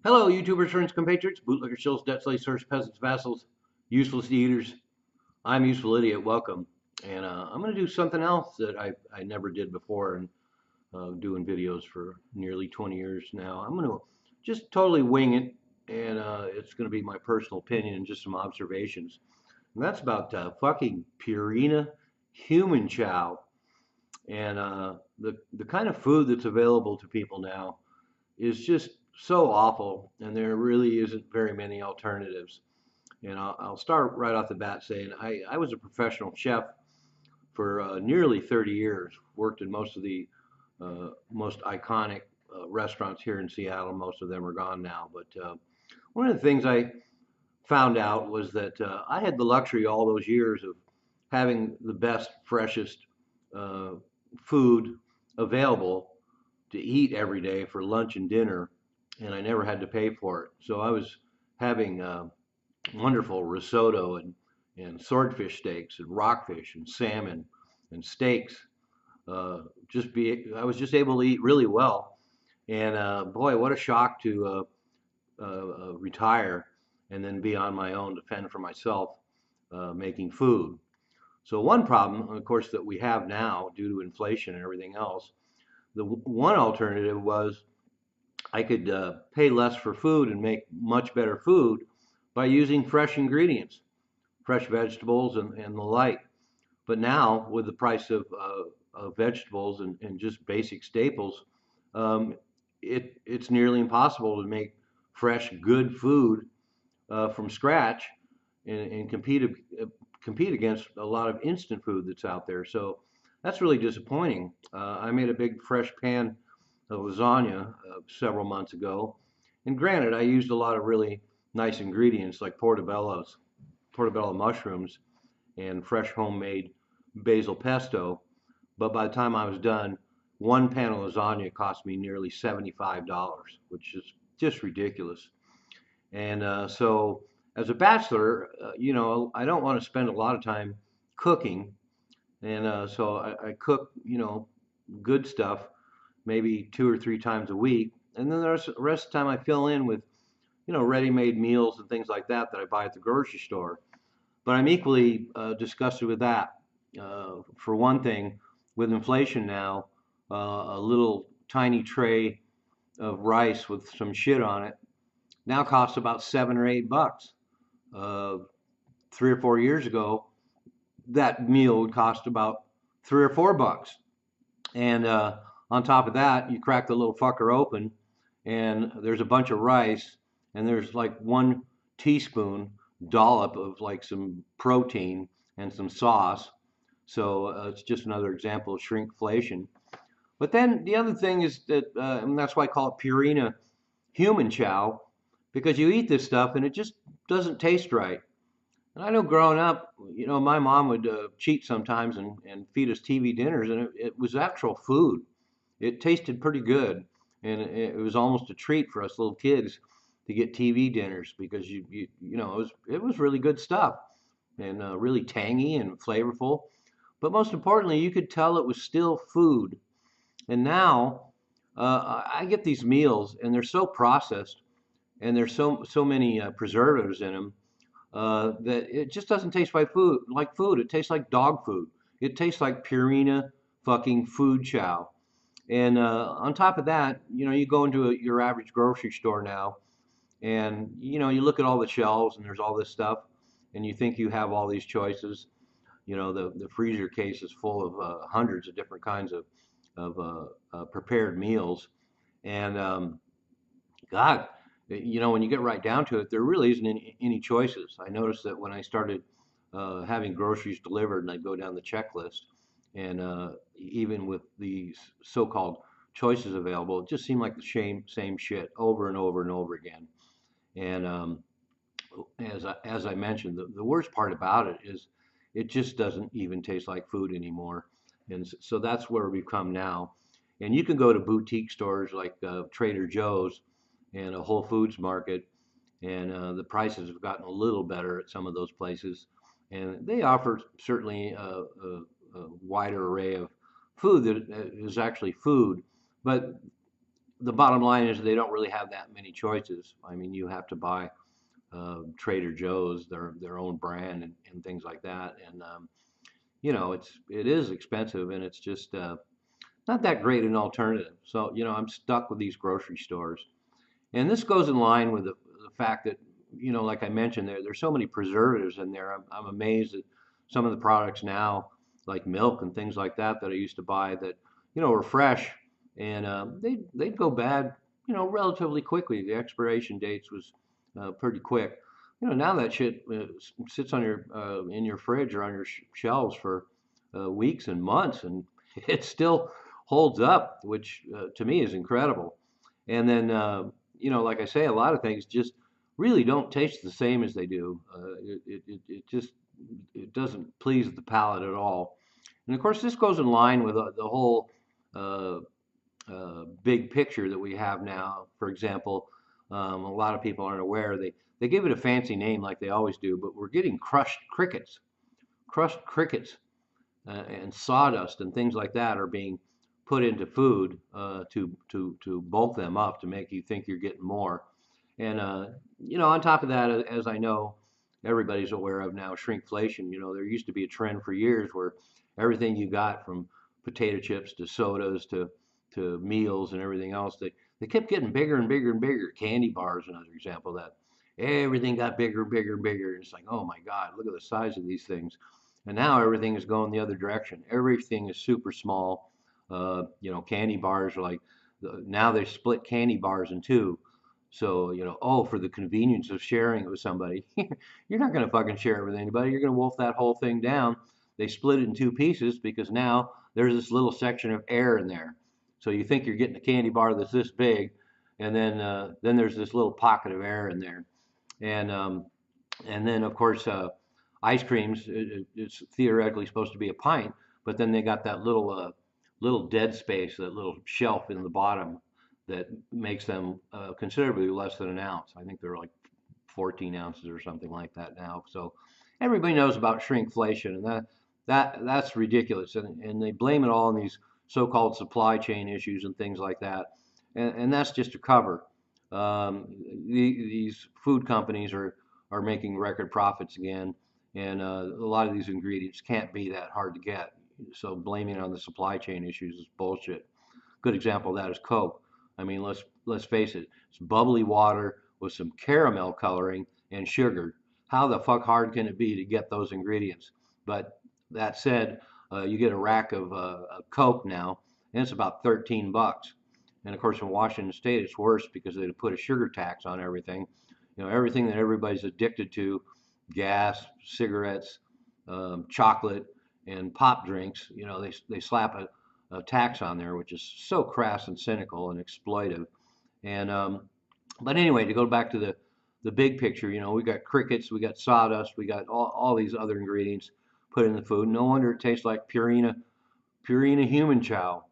Hello, YouTubers, friends, compatriots, bootleggers, shills, debt slaves, serfs, peasants, vassals, useless eaters. I'm Useful Idiot. Welcome. And I'm going to do something else that I never did before, and doing videos for nearly 20 years now. I'm going to just totally wing it, and it's going to be my personal opinion and just some observations. And that's about fucking Purina human chow and the kind of food that's available to people now is just so awful, and there really isn't very many alternatives. And I'll start right off the bat saying I was a professional chef for nearly 30 years, worked in most of the most iconic restaurants here in Seattle. Most of them are gone now. But one of the things I found out was that I had the luxury all those years of having the best, freshest uh, food available to eat every day for lunch and dinner, and I never had to pay for it. So I was having wonderful risotto and swordfish steaks and rockfish and salmon and steaks. I was just able to eat really well. And boy, what a shock to retire and then be on my own to fend for myself, making food. So one problem, of course, that we have now due to inflation and everything else, the one alternative was I could pay less for food and make much better food by using fresh ingredients, fresh vegetables and the like. But now, with the price of vegetables and just basic staples, um, it's nearly impossible to make fresh, good food from scratch and compete against a lot of instant food that's out there. So that's really disappointing. I made a big fresh pan of lasagna several months ago, and granted, I used a lot of really nice ingredients like portobello mushrooms, and fresh homemade basil pesto. But by the time I was done, one pan of lasagna cost me nearly $75, which is just ridiculous. And so, as a bachelor, I don't want to spend a lot of time cooking, and so I cook, good stuff, maybe 2 or 3 times a week, and then the rest of the time I fill in with, ready-made meals and things like that that I buy at the grocery store. But I'm equally disgusted with that. For one thing, with inflation now, a little tiny tray of rice with some shit on it now costs about $7 or $8. Uh, 3 or 4 years ago, that meal would cost about $3 or $4. And on top of that, you crack the little fucker open, and there's a bunch of rice, and there's like 1 teaspoon dollop of like some protein and some sauce. So it's just another example of shrinkflation. But then the other thing is that, and that's why I call it Purina human chow, because you eat this stuff and it just doesn't taste right. And I know growing up, my mom would cheat sometimes and feed us TV dinners, and it was actual food. It tasted pretty good, and it was almost a treat for us little kids to get TV dinners because it was really good stuff and really tangy and flavorful. But most importantly, you could tell it was still food. And now I get these meals, and they're so processed, and there's so many preservatives in them that it just doesn't taste like food. Like food, it tastes like dog food. It tastes like Purina fucking food chow. And on top of that, you go into your average grocery store now, and you look at all the shelves, and there's all this stuff, and you think you have all these choices. The freezer case is full of hundreds of different kinds of prepared meals, and God, when you get right down to it, there really isn't any choices. I noticed that when I started having groceries delivered, and I'd go down the checklist, and even with the so-called choices available, it just seemed like the same shit over and over and over again. And as I mentioned, the worst part about it is it just doesn't even taste like food anymore. And so that's where we've come now. And you can go to boutique stores like Trader Joe's and a Whole Foods Market, and the prices have gotten a little better at some of those places. And they offer certainly a wider array of food that is actually food. But the bottom line is they don't really have that many choices. I mean, you have to buy Trader Joe's, their own brand, and things like that. And it is expensive, and it's just not that great an alternative. So I'm stuck with these grocery stores, and this goes in line with the fact that like I mentioned, there's so many preservatives in there. I'm amazed at some of the products now, like milk and things like that, that I used to buy that were fresh, and they'd go bad relatively quickly. The expiration dates was pretty quick. Now that shit sits on your in your fridge or on your shelves for weeks and months, and it still holds up, which to me is incredible. And then like I say, a lot of things just really don't taste the same as they do. It just it doesn't please the palate at all. And of course, this goes in line with the whole uh, big picture that we have now. For example, a lot of people aren't aware. They give it a fancy name like they always do, but we're getting crushed crickets, and sawdust and things like that are being put into food to bulk them up to make you think you're getting more. And on top of that, as I know, everybody's aware of now, shrinkflation. There used to be a trend for years where everything you got from potato chips to sodas to meals and everything else, they kept getting bigger and bigger and bigger. Candy bars, another example of that. Everything got bigger and bigger and bigger. It's like, oh my God, look at the size of these things. And now everything is going the other direction. Everything is super small. Candy bars are like, now they split candy bars in two. So, oh, for the convenience of sharing it with somebody, you're not going to fucking share it with anybody. You're going to wolf that whole thing down. They split it in two pieces because now there's this little section of air in there. So you think you're getting a candy bar that's this big, and then there's this little pocket of air in there. And then of course ice creams, it's theoretically supposed to be a pint, but then they got that little dead space, that little shelf in the bottom that makes them considerably less than an ounce. I think they're like 14 ounces or something like that now. So everybody knows about shrinkflation, and that's ridiculous. And they blame it all on these so-called supply chain issues and things like that. And that's just a cover. These food companies are making record profits again, and a lot of these ingredients can't be that hard to get. So blaming it on the supply chain issues is bullshit. Good example of that is Coke. I mean, let's face it, it's bubbly water with some caramel coloring and sugar. How the fuck hard can it be to get those ingredients? But that said, you get a rack of Coke now, and it's about 13 bucks. And of course, in Washington State, it's worse because they put a sugar tax on everything. Everything that everybody's addicted to, gas, cigarettes, chocolate, and pop drinks. They slap a tax on there, which is so crass and cynical and exploitive. And but anyway, to go back to the big picture, we got crickets, we got sawdust, we got all these other ingredients put in the food. No wonder it tastes like Purina human chow.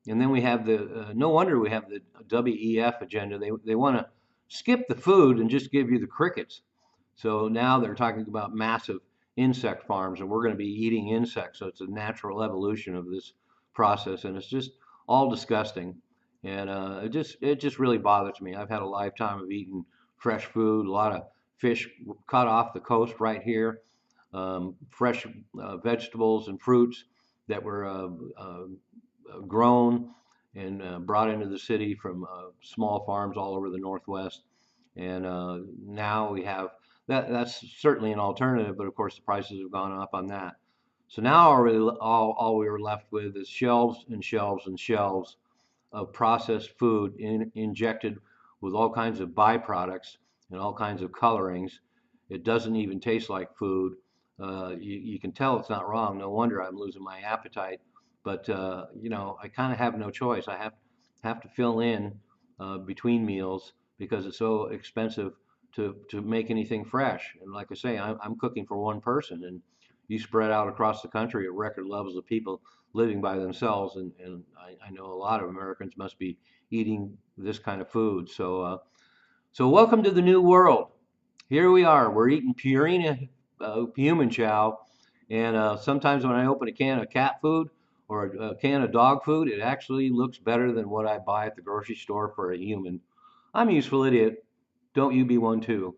And then we have no wonder we have the WEF agenda. They want to skip the food and just give you the crickets. So now they're talking about massive insect farms, and we're going to be eating insects. So it's a natural evolution of this process, and it's just all disgusting. And it just really bothers me. I've had a lifetime of eating fresh food, a lot of fish cut off the coast right here, fresh vegetables and fruits that were grown and brought into the city from small farms all over the Northwest. And now we have that's certainly an alternative, but of course the prices have gone up on that. So now all we were left with is shelves and shelves and shelves of processed food injected with all kinds of byproducts and all kinds of colorings. It doesn't even taste like food. You can tell it's not wrong. No wonder I'm losing my appetite. But I kind of have no choice. I have to fill in between meals because it's so expensive to make anything fresh. And like I say, I'm cooking for one person, and you spread out across the country at record levels of people living by themselves, and I know a lot of Americans must be eating this kind of food. So welcome to the new world. Here we are. We're eating Purina human chow, and sometimes when I open a can of cat food, or a can of dog food, it actually looks better than what I buy at the grocery store for a human. I'm a useful idiot. Don't you be one too.